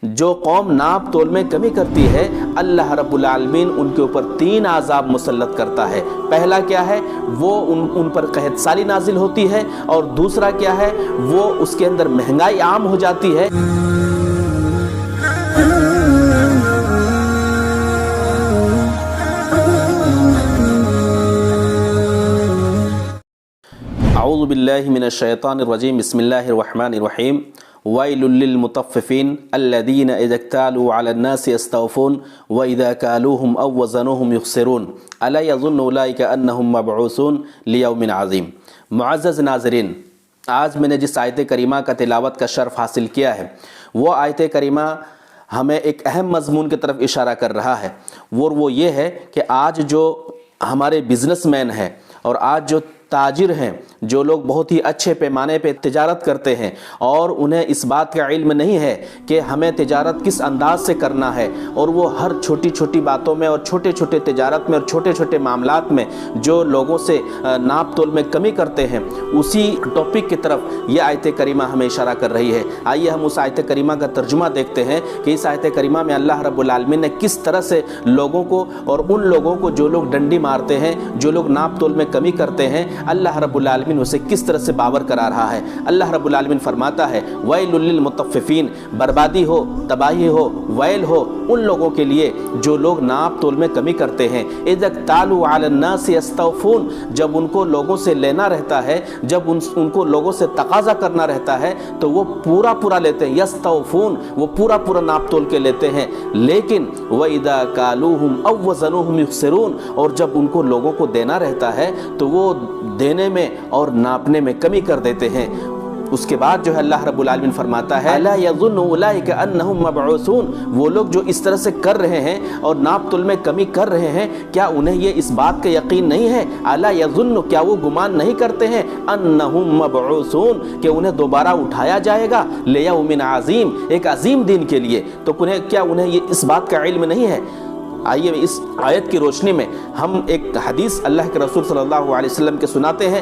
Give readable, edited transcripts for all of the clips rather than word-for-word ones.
جو قوم ناپ تول میں کمی کرتی ہے اللہ رب العالمین ان کے اوپر 3 عذاب مسلط کرتا ہے۔ پہلا کیا ہے؟ وہ ان پر قحط سالی نازل ہوتی ہے، اور دوسرا کیا ہے؟ وہ اس کے اندر مہنگائی عام ہو جاتی ہے۔ اعوذ باللہ من الشیطان الرجیم، بسم اللہ الرحمن الرحیم۔ وَيْلٌ لِّلْمُطَفِّفِينَ الَّذِينَ إِذَا اكْتَالُوا عَلَى النَّاسِ يَسْتَوْفُونَ وَإِذَا كَالُوهُمْ أَوْ وَّزَنُوهُمْ يُخْسِرُونَ أَلَا يَظُنُّ أُولَٰئِكَ أَنَّهُمْ مَبْعُوثُونَ لِيَوْمٍ عَظِيمٍ۔ معزز ناظرین، آج میں نے جس آیت کریمہ کا تلاوت کا شرف حاصل کیا ہے، وہ آیت کریمہ ہمیں ایک اہم مضمون کی طرف اشارہ کر رہا ہے، وہ یہ ہے کہ آج جو ہمارے بزنس مین ہیں اور آج جو تاجر ہیں، جو لوگ بہت ہی اچھے پیمانے پہ تجارت کرتے ہیں اور انہیں اس بات کا علم نہیں ہے کہ ہمیں تجارت کس انداز سے کرنا ہے، اور وہ ہر چھوٹی چھوٹی باتوں میں اور چھوٹے چھوٹے تجارت میں اور چھوٹے چھوٹے معاملات میں جو لوگوں سے ناپ تول میں کمی کرتے ہیں، اسی ٹاپک کی طرف یہ آیت کریمہ ہمیں اشارہ کر رہی ہے۔ آئیے ہم اس آیت کریمہ کا ترجمہ دیکھتے ہیں کہ اس آیت کریمہ میں اللہ رب العالمین نے کس طرح سے لوگوں کو اور ان لوگوں کو جو لوگ ڈنڈی مارتے ہیں، جو لوگ ناپ تول میں کمی کرتے ہیں، اللہ رب العالمین اسے کس طرح سے باور کرا رہا ہے۔ اللہ رب العالمین فرماتا ہے وَيْلٌ لِّلْمُطَفِّفِينَ، بربادی ہو، تباہی ہو، ویل ہو ان لوگوں کے لیے جو لوگ ناپ تول میں کمی کرتے ہیں۔ اِذَا اكْتَالُوا عَلَى النَّاسِ يَسْتَوْفُونَ، جب ان کو لوگوں سے لینا رہتا ہے، جب ان کو لوگوں سے تقاضا کرنا رہتا ہے تو وہ پورا لیتے ہیں۔ یستوفون، وہ پورا ناپ تول کے لیتے ہیں، لیکن وَإِذَا كَالُوهُمْ أَوْ وَّزَنُوهُمْ يُخْسِرُونَ، اور جب ان کو لوگوں کو دینا رہتا ہے تو وہ دینے میں اور ناپنے میں کمی کر دیتے ہیں۔ اس کے بعد جو ہے اللہ رب العالمین فرماتا ہے اَلَا يَظُنُّ أُولَٰئِكَ أَنَّهُمْ مَبْعُوثُونَ، وہ لوگ جو اس طرح سے کر رہے ہیں اور ناپ تول میں کمی کر رہے ہیں، کیا انہیں یہ اس بات کا یقین نہیں ہے؟ اَلَا يَظُنُّ، کیا وہ گمان نہیں کرتے ہیں أَنَّهُمْ مَبْعُوثُونَ، کہ انہیں دوبارہ اٹھایا جائے گا لِيَوْمٍ عَظِيمٍ، ایک عظیم دن کے لیے؟ تو کیا انہیں یہ اس بات کا علم نہیں ہے؟ آئیے اس آیت کی روشنی میں ہم ایک حدیث اللہ کے رسول صلی اللہ علیہ وسلم کے سناتے ہیں،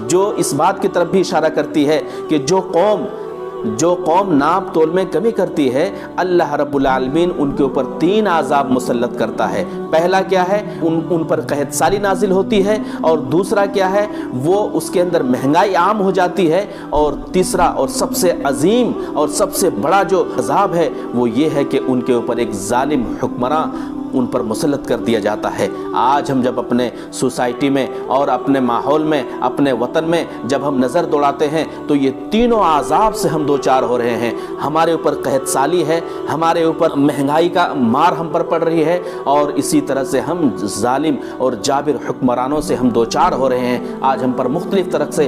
جو اس بات کی طرف بھی اشارہ کرتی ہے کہ جو قوم ناپ تول میں کمی کرتی ہے، اللہ رب العالمین ان کے اوپر 3 عذاب مسلط کرتا ہے۔ پہلا کیا ہے؟ ان پر قحط سالی نازل ہوتی ہے، اور دوسرا کیا ہے؟ وہ اس کے اندر مہنگائی عام ہو جاتی ہے، اور تیسرا اور سب سے عظیم اور سب سے بڑا جو عذاب ہے وہ یہ ہے کہ ان کے اوپر ایک ظالم حکمراں ان پر مسلط کر دیا جاتا ہے۔ آج ہم جب اپنے سوسائٹی میں اور اپنے ماحول میں، اپنے وطن میں جب ہم نظر دوڑاتے ہیں تو یہ تینوں عذاب سے ہم دوچار ہو رہے ہیں۔ ہمارے اوپر قحط سالی ہے، ہمارے اوپر مہنگائی کا مار ہم پر پڑ رہی ہے، اور اسی طرح سے ہم ظالم اور جابر حکمرانوں سے ہم دوچار ہو رہے ہیں۔ آج ہم پر مختلف طرح سے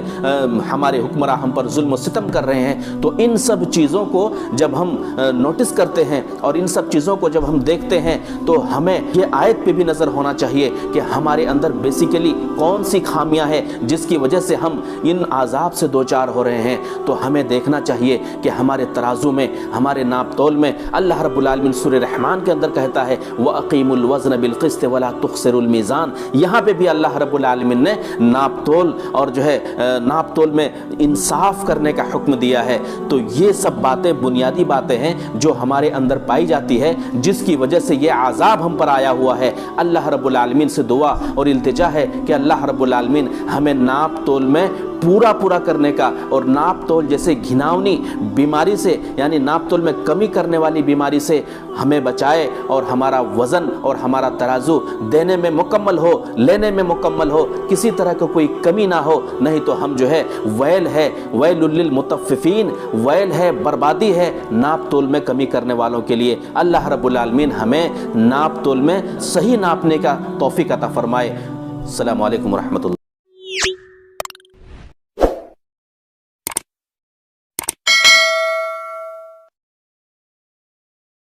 ہمارے حکمراں ہم پر ظلم و ستم کر رہے ہیں۔ تو ان سب چیزوں کو جب ہم نوٹس کرتے ہیں اور ان سب چیزوں کو جب ہم دیکھتے ہیں تو ہمیں یہ آیت پہ بھی نظر ہونا چاہیے کہ ہمارے اندر بیسیکلی کون سی خامیاں ہیں جس کی وجہ سے ہم ان عذاب سے دوچار ہو رہے ہیں۔ تو ہمیں دیکھنا چاہیے کہ ہمارے ترازو میں، ہمارے ناپ تول میں اللہ رب العالمین سورہ رحمان کے اندر کہتا ہے وَأَقِيمُوا الْوَزْنَ بِالْقِسْطِ وَلَا تُخْسِرُوا الْمِيزَانَ، یہاں پہ بھی اللہ رب العالمین نے ناپ تول اور جو ہے ناپ تول میں انصاف کرنے کا حکم دیا ہے۔ تو یہ سب باتیں بنیادی باتیں ہیں جو ہمارے اندر پائی جاتی ہے، جس کی وجہ سے یہ عذاب ہم پر آیا ہوا ہے۔ اللہ رب العالمین سے دعا اور التجا ہے کہ اللہ رب العالمین ہمیں ناپ تول میں پورا کرنے کا، اور ناپ تول جیسے گھناؤنی بیماری سے، یعنی ناپ تول میں کمی کرنے والی بیماری سے ہمیں بچائے، اور ہمارا وزن اور ہمارا ترازو دینے میں مکمل ہو، لینے میں مکمل ہو، کسی طرح کا کوئی کمی نہ ہو، نہیں تو ہم جو ہے ویل ہے، ویل للمطففین، ویل ہے، بربادی ہے ناپ تول میں کمی کرنے والوں کے لیے۔ اللہ رب العالمین ہمیں ناپ تول میں صحیح ناپنے کا توفیق عطا فرمائے۔ السلام علیکم ورحمۃ اللہ۔